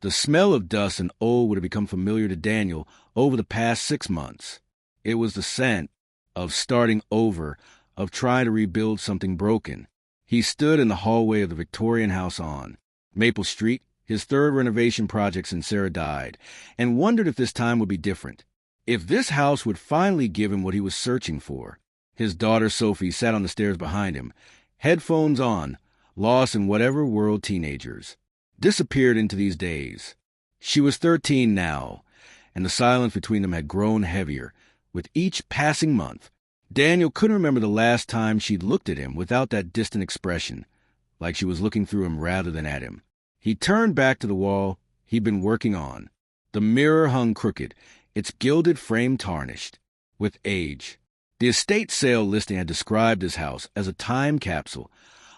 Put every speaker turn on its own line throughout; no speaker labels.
The smell of dust and old would have become familiar to Daniel over the past 6 months. It was the scent of starting over, of trying to rebuild something broken. He stood in the hallway of the Victorian house on Maple Street, his third renovation project since Sarah died, and wondered if this time would be different. If this house would finally give him what he was searching for. His daughter Sophie sat on the stairs behind him, headphones on, lost in whatever world teenagers disappeared into these days. She was 13 now, and the silence between them had grown heavier with each passing month. Daniel couldn't remember the last time she'd looked at him without that distant expression, like she was looking through him rather than at him. He turned back to the wall he'd been working on. The mirror hung crooked, its gilded frame tarnished with age. The estate sale listing had described his house as a time capsule,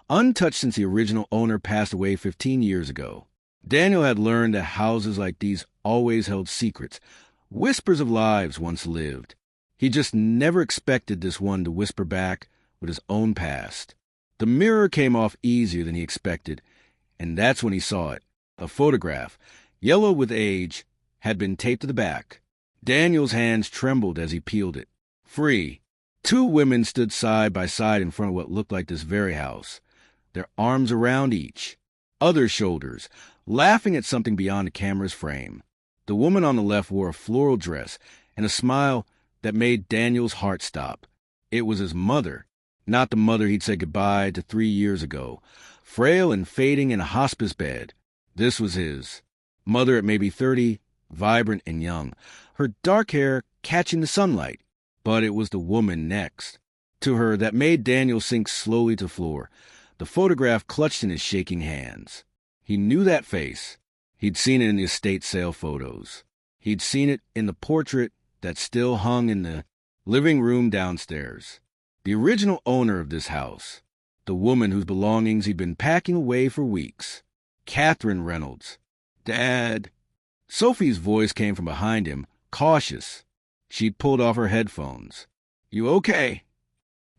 untouched since the original owner passed away 15 years ago. Daniel had learned that houses like these always held secrets, whispers of lives once lived. He just never expected this one to whisper back with his own past. The mirror came off easier than he expected, and that's when he saw it. A photograph, yellow with age, had been taped to the back. Daniel's hands trembled as he peeled it. Free. 2 women stood side by side in front of what looked like this very house, their arms around each, other shoulders, laughing at something beyond the camera's frame. The woman on the left wore a floral dress and a smile that made Daniel's heart stop. It was his mother, not the mother he'd said goodbye to 3 years ago, frail and fading in a hospice bed. This was his mother at maybe 30, vibrant and young, her dark hair catching the sunlight. But it was the woman next to her that made Daniel sink slowly to the floor, the photograph clutched in his shaking hands. He knew that face. He'd seen it in the estate sale photos. He'd seen it in the portrait that still hung in the living room downstairs. The original owner of this house, the woman whose belongings he'd been packing away for weeks. Catherine Reynolds. Dad. Sophie's voice came from behind him, cautious. She'd pulled off her headphones. You okay?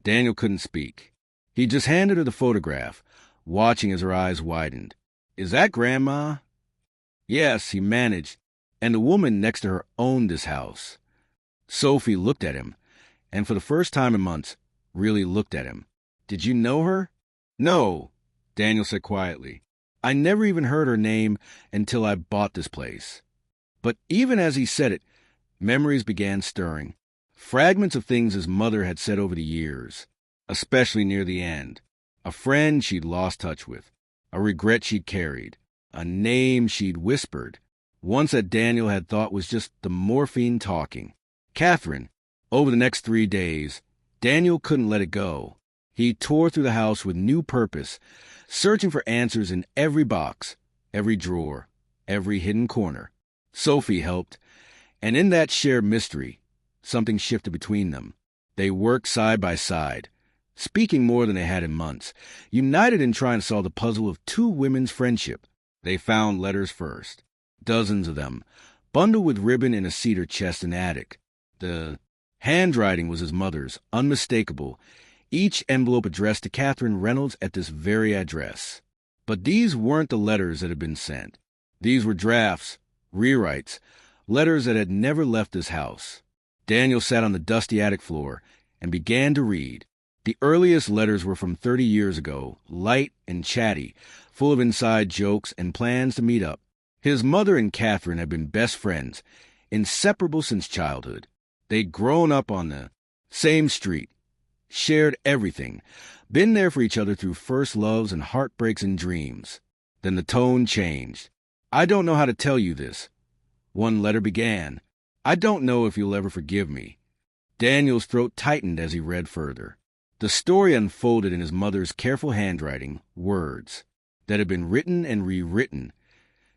Daniel couldn't speak. He just handed her the photograph, watching as her eyes widened. Is that Grandma? Yes, he managed, and the woman next to her owned this house. Sophie looked at him, and for the first time in months, really looked at him. Did you know her? No, Daniel said quietly. I never even heard her name until I bought this place. But even as he said it, memories began stirring. Fragments of things his mother had said over the years, especially near the end. A friend she'd lost touch with, a regret she'd carried, a name she'd whispered, once that Daniel had thought was just the morphine talking. Catherine. Over the next 3 days, Daniel couldn't let it go. He tore through the house with new purpose, searching for answers in every box, every drawer, every hidden corner. Sophie helped, and in that shared mystery, something shifted between them. They worked side by side, speaking more than they had in months, united in trying to solve the puzzle of 2 women's friendship. They found letters first, dozens of them, bundled with ribbon in a cedar chest in the attic. The handwriting was his mother's, unmistakable, each envelope addressed to Catherine Reynolds at this very address. But these weren't the letters that had been sent. These were drafts, rewrites, letters that had never left his house. Daniel sat on the dusty attic floor and began to read. The earliest letters were from 30 years ago, light and chatty, full of inside jokes and plans to meet up. His mother and Catherine had been best friends, inseparable since childhood. They'd grown up on the same street, shared everything, been there for each other through first loves and heartbreaks and dreams. Then the tone changed. I don't know how to tell you this. One letter began. I don't know if you'll ever forgive me. Daniel's throat tightened as he read further. The story unfolded in his mother's careful handwriting, words that had been written and rewritten,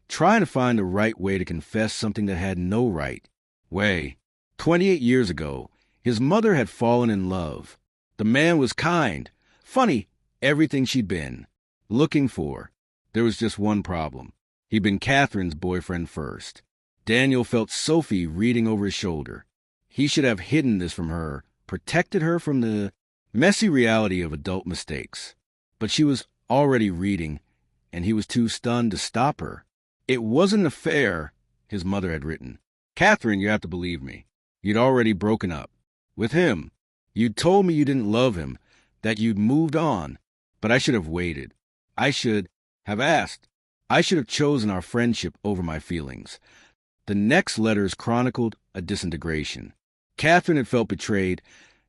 trying to find the right way to confess something that had no right way. 28 years ago, his mother had fallen in love. The man was kind, funny, everything she'd been looking for. There was just one problem. He'd been Catherine's boyfriend first. Daniel felt Sophie reading over his shoulder. He should have hidden this from her, protected her from the messy reality of adult mistakes. But she was already reading, and he was too stunned to stop her. It wasn't an affair, his mother had written. Catherine, you have to believe me. You'd already broken up. With him. You'd told me you didn't love him, that you'd moved on. But I should have waited. I should have asked. I should have chosen our friendship over my feelings. The next letters chronicled a disintegration. Catherine had felt betrayed,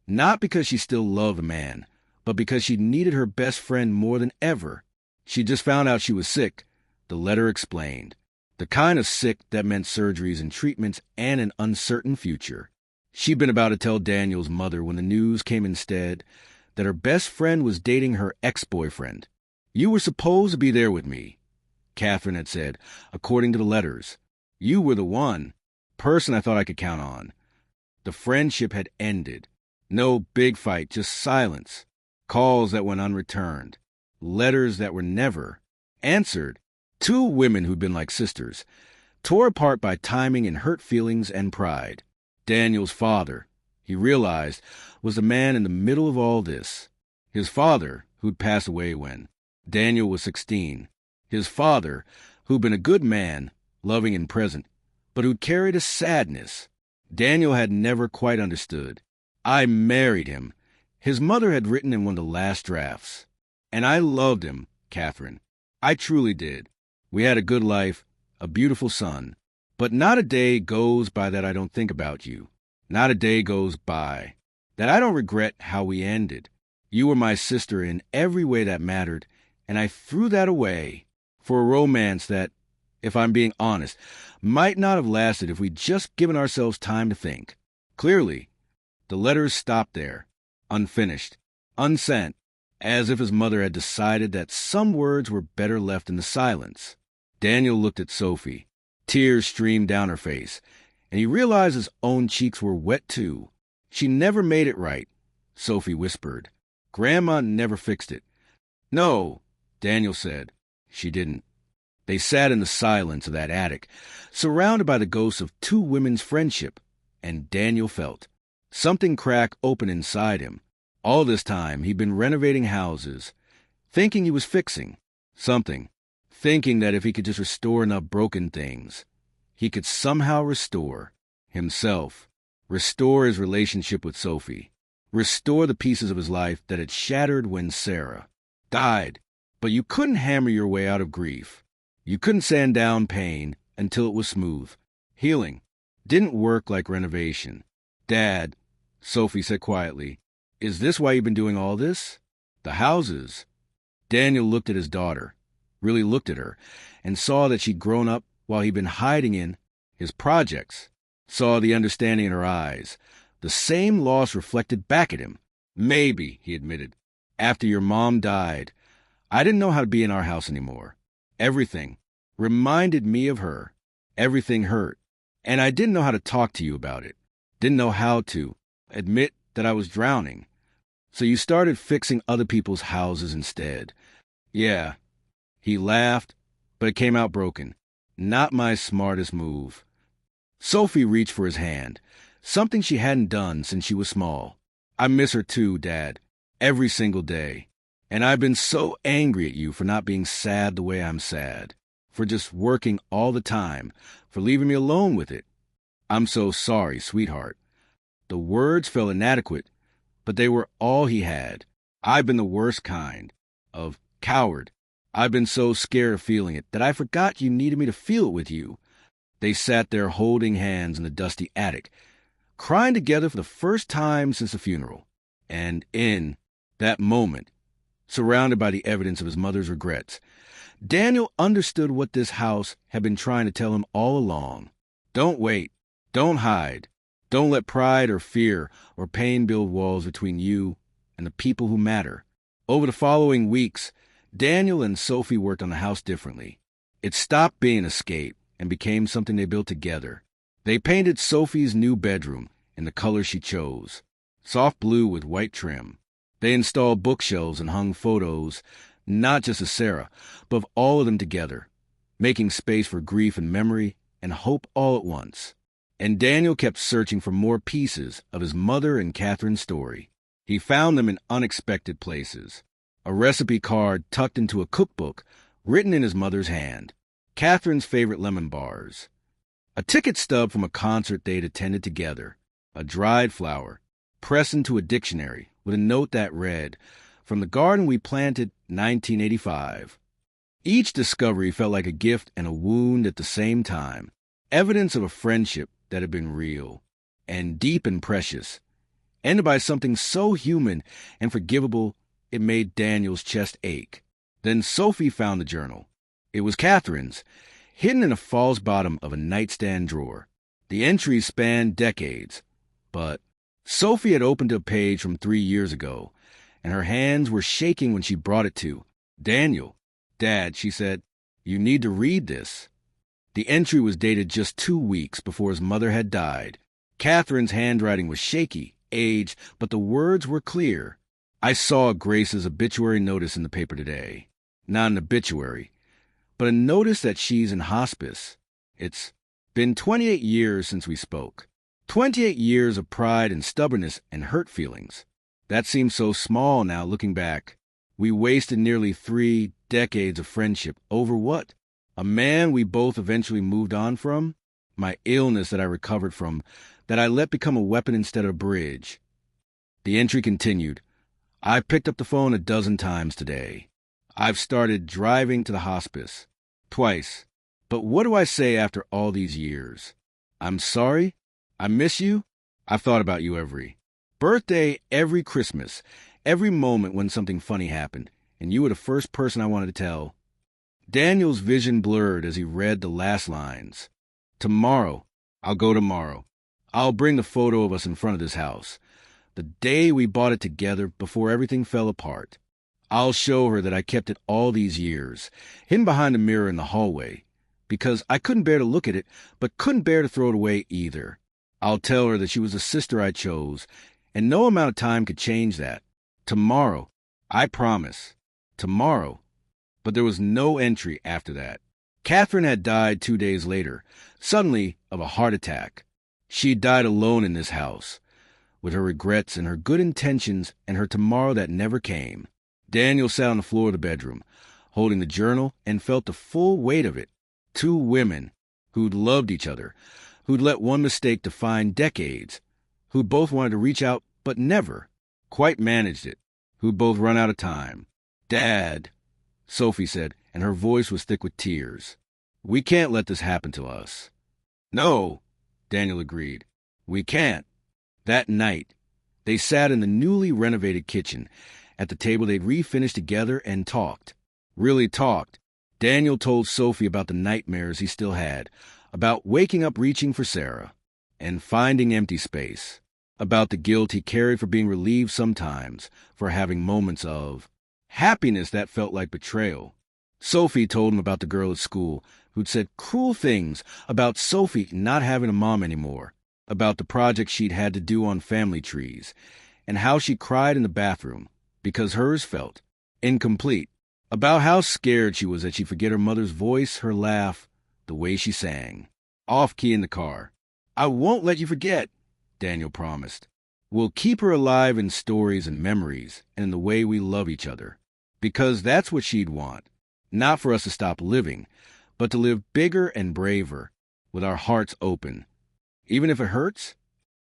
not because she still loved the man, but because she needed her best friend more than ever. She just found out she was sick, the letter explained. The kind of sick that meant surgeries and treatments and an uncertain future. She'd been about to tell Daniel's mother when the news came instead that her best friend was dating her ex-boyfriend. You were supposed to be there with me, Catherine had said, according to the letters. You were the one person I thought I could count on. The friendship had ended. No big fight, just silence. Calls that went unreturned. Letters that were never answered. Two women who'd been like sisters, tore apart by timing and hurt feelings and pride. Daniel's father, he realized, was the man in the middle of all this. His father, who'd passed away when Daniel was 16. His father, who'd been a good man, loving and present, but who'd carried a sadness Daniel had never quite understood. I married him, his mother had written in one of the last drafts. And I loved him, Catherine. I truly did. We had a good life, a beautiful son. But not a day goes by that I don't think about you. Not a day goes by that I don't regret how we ended. You were my sister in every way that mattered, and I threw that away for a romance that, if I'm being honest, might not have lasted if we'd just given ourselves time to think. Clearly, the letters stopped there, unfinished, unsent, as if his mother had decided that some words were better left in the silence. Daniel looked at Sophie. Tears streamed down her face, and he realized his own cheeks were wet too. She never made it right, Sophie whispered. Grandma never fixed it. No, Daniel said. She didn't. They sat in the silence of that attic, surrounded by the ghosts of two women's friendship, and Daniel felt something crack open inside him. All this time he'd been renovating houses, thinking he was fixing something, thinking that if he could just restore enough broken things, he could somehow restore himself, restore his relationship with Sophie, restore the pieces of his life that had shattered when Sarah died. But you couldn't hammer your way out of grief. You couldn't sand down pain until it was smooth. Healing didn't work like renovation. Dad, Sophie said quietly, is this why you've been doing all this? The houses. Daniel looked at his daughter, really looked at her, and saw that she'd grown up while he'd been hiding in his projects. Saw the understanding in her eyes, the same loss reflected back at him. Maybe, he admitted, after your mom died, I didn't know how to be in our house anymore. Everything reminded me of her. Everything hurt. And I didn't know how to talk to you about it. Didn't know how to admit that I was drowning. So you started fixing other people's houses instead. Yeah. He laughed, but it came out broken. Not my smartest move. Sophie reached for his hand, something she hadn't done since she was small. I miss her too, Dad. Every single day. And I've been so angry at you for not being sad the way I'm sad. For just working all the time. For leaving me alone with it. I'm so sorry, sweetheart. The words felt inadequate, but they were all he had. I've been the worst kind of coward. I've been so scared of feeling it that I forgot you needed me to feel it with you. They sat there holding hands in the dusty attic, crying together for the first time since the funeral. And in that moment, surrounded by the evidence of his mother's regrets, Daniel understood what this house had been trying to tell him all along. Don't wait. Don't hide. Don't let pride or fear or pain build walls between you and the people who matter. Over the following weeks, Daniel and Sophie worked on the house differently. It stopped being an escape and became something they built together. They painted Sophie's new bedroom in the color she chose, soft blue with white trim. They installed bookshelves and hung photos, not just of Sarah, but of all of them together, making space for grief and memory and hope all at once. And Daniel kept searching for more pieces of his mother and Catherine's story. He found them in unexpected places. A recipe card tucked into a cookbook written in his mother's hand. Catherine's favorite lemon bars, a ticket stub from a concert they'd attended together, a dried flower, pressed into a dictionary with a note that read, "From the garden we planted, 1985. Each discovery felt like a gift and a wound at the same time, evidence of a friendship that had been real and deep and precious, ended by something so human and forgivable it made Daniel's chest ache. Then Sophie found the journal. It was Catherine's, hidden in a false bottom of a nightstand drawer. The entries spanned decades, but Sophie had opened a page from 3 years ago, and her hands were shaking when she brought it to Daniel. "Dad," she said, "you need to read this." The entry was dated just 2 weeks before his mother had died. Catherine's handwriting was shaky, aged, but the words were clear. "I saw Grace's obituary notice in the paper today. Not an obituary, but a notice that she's in hospice. It's been 28 years since we spoke. 28 years of pride and stubbornness and hurt feelings. That seems so small now looking back. We wasted nearly 3 decades of friendship over what? A man we both eventually moved on from? My illness that I recovered from, that I let become a weapon instead of a bridge." The entry continued. "I picked up the phone a dozen times today. I've started driving to the hospice. Twice. But what do I say after all these years? I'm sorry. I miss you. I've thought about you every birthday, every Christmas, every moment when something funny happened, and you were the first person I wanted to tell." Daniel's vision blurred as he read the last lines. "Tomorrow. I'll go tomorrow. I'll bring the photo of us in front of this house. The day we bought it together before everything fell apart. I'll show her that I kept it all these years, hidden behind a mirror in the hallway, because I couldn't bear to look at it, but couldn't bear to throw it away either. I'll tell her that she was the sister I chose, and no amount of time could change that. Tomorrow. I promise. Tomorrow." But there was no entry after that. Catherine had died 2 days later, suddenly of a heart attack. She died alone in this house, with her regrets and her good intentions and her tomorrow that never came. Daniel sat on the floor of the bedroom, holding the journal, and felt the full weight of it. 2 women who'd loved each other, who'd let one mistake define decades, who'd both wanted to reach out but never quite managed it, who'd both run out of time. "Dad," Sophie said, and her voice was thick with tears. "We can't let this happen to us." "No," Daniel agreed. "We can't." That night, they sat in the newly renovated kitchen, at the table they'd refinished together, and talked. Really talked. Daniel told Sophie about the nightmares he still had, about waking up reaching for Sarah, and finding empty space, about the guilt he carried for being relieved sometimes, for having moments of happiness that felt like betrayal. Sophie told him about the girl at school who'd said cruel things, about Sophie not having a mom anymore, about the project she'd had to do on family trees, and how she cried in the bathroom because hers felt incomplete, about how scared she was that she'd forget her mother's voice, her laugh, the way she sang. Off-key in the car. "I won't let you forget," Daniel promised. "We'll keep her alive in stories and memories and in the way we love each other. Because that's what she'd want. Not for us to stop living, but to live bigger and braver, with our hearts open. Even if it hurts?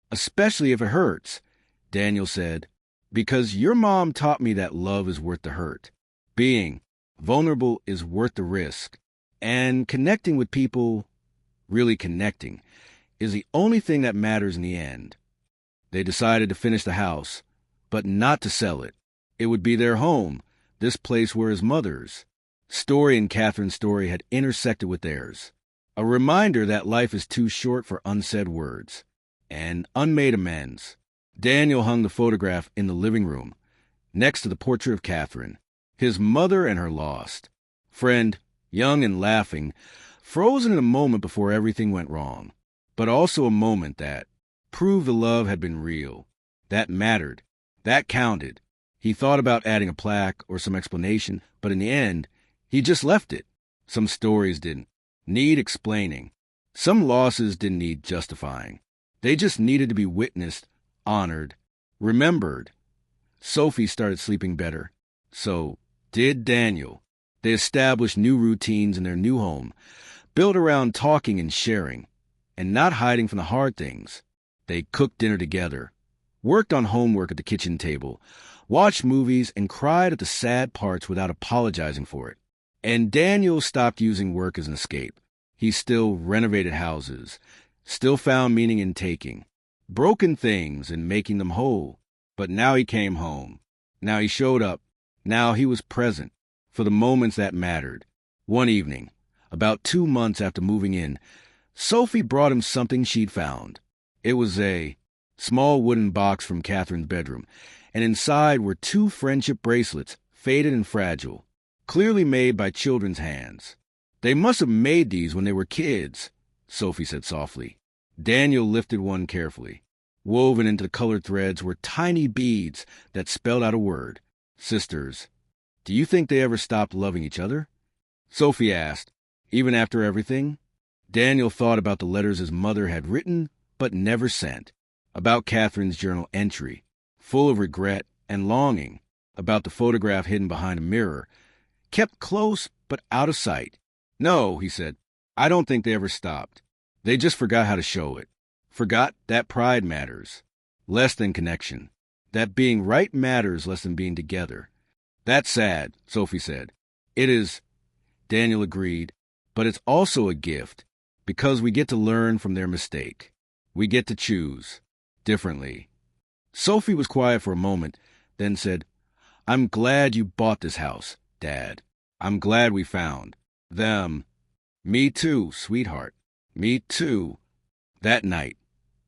Especially if it hurts," Daniel said, "because your mom taught me that love is worth the hurt. Being vulnerable is worth the risk. And connecting with people, really connecting, is the only thing that matters in the end." They decided to finish the house, but not to sell it. It would be their home, this place where his mother's story and Catherine's story had intersected with theirs. A reminder that life is too short for unsaid words and unmade amends. Daniel hung the photograph in the living room, next to the portrait of Catherine, his mother and her lost friend, young and laughing, frozen in a moment before everything went wrong, but also a moment that proved the love had been real, that mattered, that counted. He thought about adding a plaque or some explanation, but in the end, he just left it. Some stories didn't need explaining. Some losses didn't need justifying. They just needed to be witnessed, honored, remembered. Sophie started sleeping better. So did Daniel. They established new routines in their new home, built around talking and sharing, and not hiding from the hard things. They cooked dinner together, worked on homework at the kitchen table, watched movies, and cried at the sad parts without apologizing for it. And Daniel stopped using work as an escape. He still renovated houses, still found meaning in taking broken things and making them whole. But now he came home. Now he showed up. Now he was present for the moments that mattered. One evening, about 2 months after moving in, Sophie brought him something she'd found. It was a small wooden box from Catherine's bedroom, and inside were 2 friendship bracelets, faded and fragile, clearly made by children's hands. They must have made these when they were kids, Sophie said softly. Daniel lifted one carefully. Woven into the colored threads were tiny beads that spelled out a word. Sisters. Do you think they ever stopped loving each other? Sophie asked. Even after everything? Daniel thought about the letters his mother had written but never sent, about Catherine's journal entry, full of regret and longing, about the photograph hidden behind a mirror, kept close but out of sight. No, he said, I don't think they ever stopped. They just forgot how to show it. Forgot that pride matters less than connection, that being right matters less than being together. That's sad, Sophie said. It is, Daniel agreed, but it's also a gift because we get to learn from their mistake. We get to choose differently. Sophie was quiet for a moment, then said, I'm glad you bought this house, Dad. I'm glad we found them. Me too, sweetheart. Me too. That night,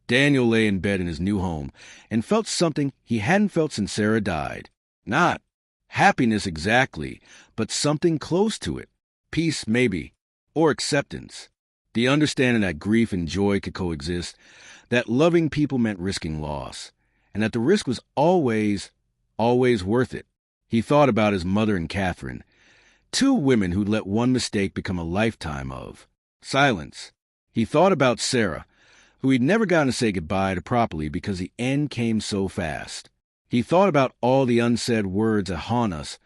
Daniel lay in bed in his new home and felt something he hadn't felt since Sarah died. Not happiness exactly, but something close to it. Peace, maybe, or acceptance. The understanding that grief and joy could coexist, that loving people meant risking loss, and that the risk was always worth it. He thought about his mother and Catherine, 2 women who'd let one mistake become a lifetime of silence. He thought about Sarah, who he'd never gotten to say goodbye to properly because the end came so fast. He thought about all the unsaid words that haunt us,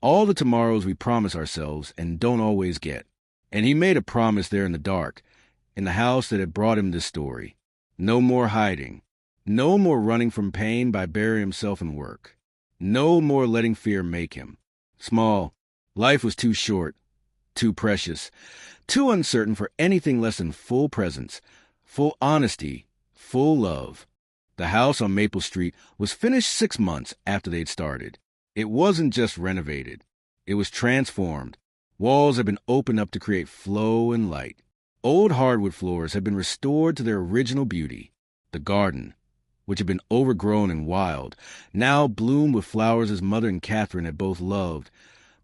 all the tomorrows we promise ourselves and don't always get. And he made a promise there in the dark, in the house that had brought him this story. No more hiding. No more running from pain by burying himself in work. No more letting fear make him small. Life was too short, too precious, too uncertain for anything less than full presence, full honesty, full love. The house on Maple Street was finished 6 months after they'd started. It wasn't just renovated. It was transformed. Walls had been opened up to create flow and light. Old hardwood floors had been restored to their original beauty. The garden, which had been overgrown and wild, now bloomed with flowers his mother and Catherine had both loved,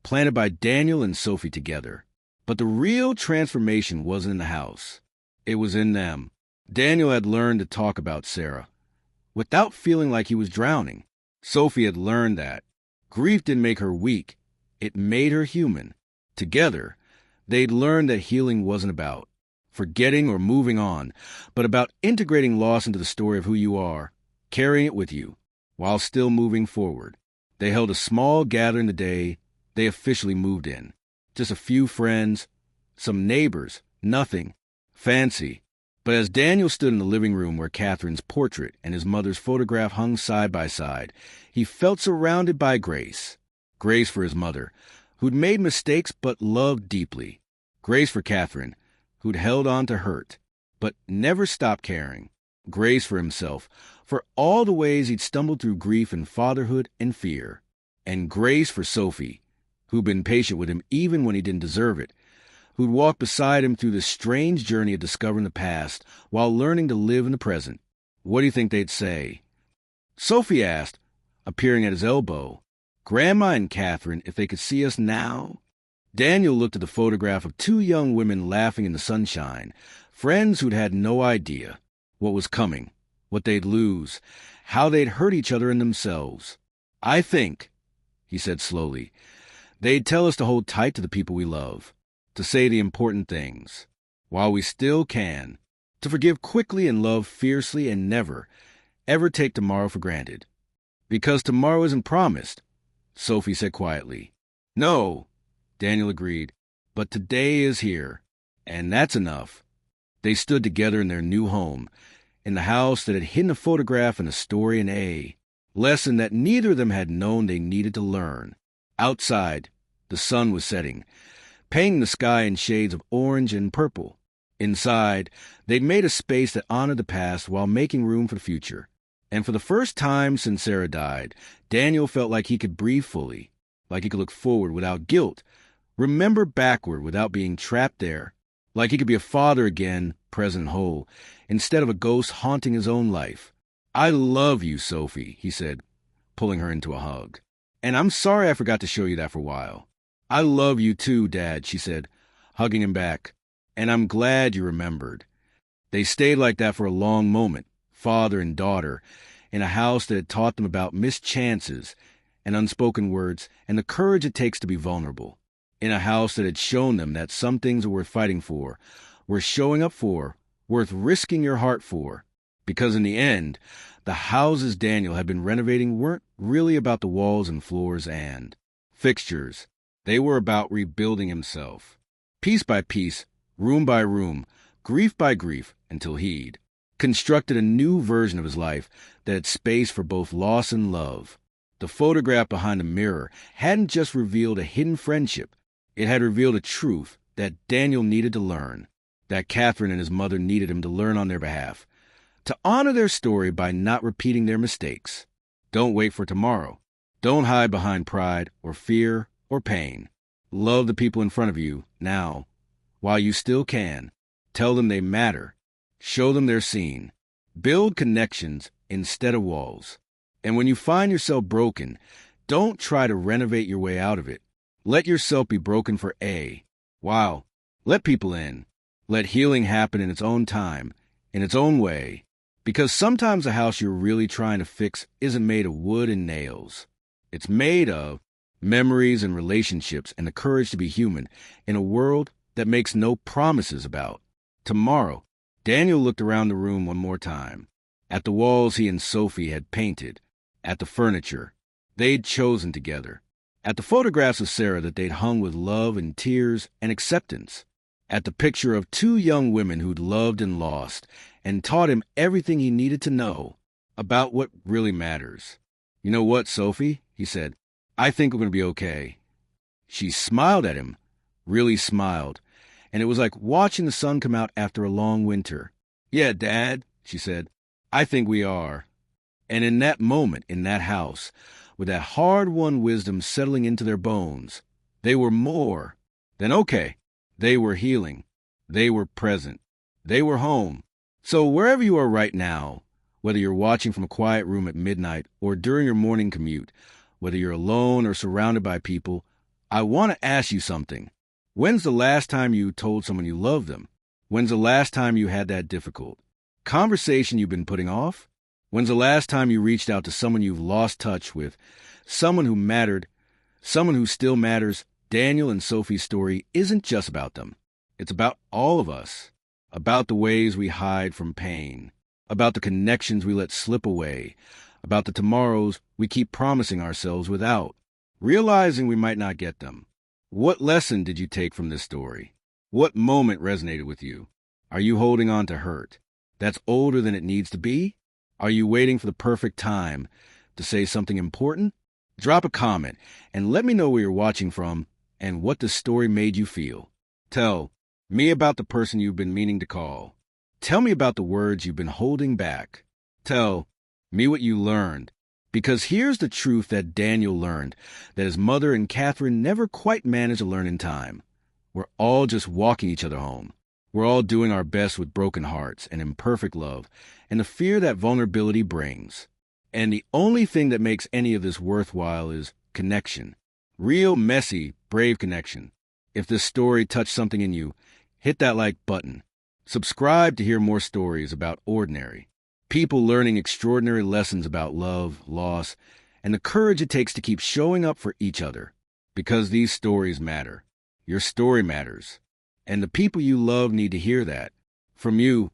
planted by Daniel and Sophie together. But the real transformation wasn't in the house. It was in them. Daniel had learned to talk about Sarah without feeling like he was drowning. Sophie had learned that grief didn't make her weak. It made her human. Together, they'd learned that healing wasn't about forgetting or moving on, but about integrating loss into the story of who you are, carrying it with you, while still moving forward. They held a small gathering the day they officially moved in. Just a few friends, some neighbors, nothing fancy. But as Daniel stood in the living room where Catherine's portrait and his mother's photograph hung side by side, he felt surrounded by grace. Grace for his mother, who'd made mistakes but loved deeply. Grace for Catherine, who'd held on to hurt, but never stopped caring. Grace for himself, for all the ways he'd stumbled through grief and fatherhood and fear. And grace for Sophie, who'd been patient with him even when he didn't deserve it, who'd walked beside him through this strange journey of discovering the past while learning to live in the present. What do you think they'd say? Sophie asked, appearing at his elbow. Grandma and Catherine, if they could see us now? Daniel looked at the photograph of 2 young women laughing in the sunshine, friends who'd had no idea what was coming, what they'd lose, how they'd hurt each other and themselves. I think, he said slowly, they'd tell us to hold tight to the people we love, to say the important things, while we still can, to forgive quickly and love fiercely and never, ever take tomorrow for granted. Because tomorrow isn't promised, Sophie said quietly. No, Daniel agreed. But today is here, and that's enough. They stood together in their new home, in the house that had hidden a photograph and a story in A, lesson that neither of them had known they needed to learn. Outside, the sun was setting, painting the sky in shades of orange and purple. Inside, they'd made a space that honored the past while making room for the future. And for the first time since Sarah died, Daniel felt like he could breathe fully, like he could look forward without guilt, remember backward without being trapped there, like he could be a father again, present and whole, instead of a ghost haunting his own life. "I love you, Sophie," he said, pulling her into a hug. "And I'm sorry I forgot to show you that for a while." "I love you too, Dad," she said, hugging him back. "And I'm glad you remembered." They stayed like that for a long moment, father and daughter, in a house that had taught them about missed chances and unspoken words and the courage it takes to be vulnerable. In a house that had shown them that some things are worth fighting for, worth showing up for, worth risking your heart for. Because in the end, the houses Daniel had been renovating weren't really about the walls and floors and fixtures. They were about rebuilding himself. Piece by piece, room by room, grief by grief, until he'd constructed a new version of his life that had space for both loss and love. The photograph behind the mirror hadn't just revealed a hidden friendship. It had revealed a truth that Daniel needed to learn, that Catherine and his mother needed him to learn on their behalf, to honor their story by not repeating their mistakes. Don't wait for tomorrow. Don't hide behind pride or fear or pain. Love the people in front of you now, while you still can. Tell them they matter. Show them they're seen. Build connections instead of walls. And when you find yourself broken, don't try to renovate your way out of it. Let yourself be broken for A. Wow. Let people in. Let healing happen in its own time, in its own way. Because sometimes the house you're really trying to fix isn't made of wood and nails. It's made of memories and relationships and the courage to be human in a world that makes no promises about tomorrow. Daniel looked around the room one more time, at the walls he and Sophie had painted, at the furniture they'd chosen together, at the photographs of Sarah that they'd hung with love and tears and acceptance, at the picture of two young women who'd loved and lost and taught him everything he needed to know about what really matters. "You know what, Sophie?" he said. "I think we're going to be okay." She smiled at him, really smiled, and it was like watching the sun come out after a long winter. "Yeah, Dad," she said, "I think we are." And in that moment, in that house, with that hard-won wisdom settling into their bones, they were more than okay. They were healing. They were present. They were home. So wherever you are right now, whether you're watching from a quiet room at midnight or during your morning commute, whether you're alone or surrounded by people, I want to ask you something. When's the last time you told someone you loved them? When's the last time you had that difficult conversation you've been putting off? When's the last time you reached out to someone you've lost touch with, someone who mattered, someone who still matters? Daniel and Sophie's story isn't just about them. It's about all of us, about the ways we hide from pain, about the connections we let slip away, about the tomorrows we keep promising ourselves without, realizing we might not get them. What lesson did you take from this story? What moment resonated with you? Are you holding on to hurt that's older than it needs to be? Are you waiting for the perfect time to say something important? Drop a comment and let me know where you're watching from and what the story made you feel. Tell me about the person you've been meaning to call. Tell me about the words you've been holding back. Tell me what you learned. Because here's the truth that Daniel learned, that his mother and Catherine never quite managed to learn in time. We're all just walking each other home. We're all doing our best with broken hearts and imperfect love and the fear that vulnerability brings. And the only thing that makes any of this worthwhile is connection. Real, messy, brave connection. If this story touched something in you, hit that like button. Subscribe to hear more stories about ordinary people learning extraordinary lessons about love, loss, and the courage it takes to keep showing up for each other. Because these stories matter. Your story matters. And the people you love need to hear that. From you,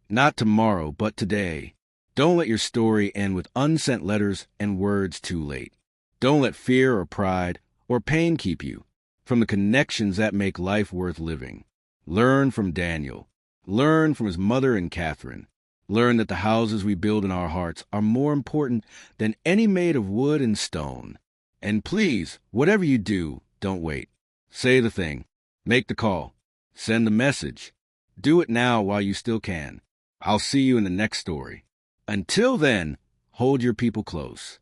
not tomorrow, but today. Don't let your story end with unsent letters and words too late. Don't let fear or pride or pain keep you. from the connections that make life worth living. Learn from Daniel. Learn from his mother and Catherine. Learn that the houses we build in our hearts are more important than any made of wood and stone. And please, whatever you do, don't wait. Say the thing. Make the call. Send the message. Do it now while you still can. I'll see you in the next story. Until then, hold your people close.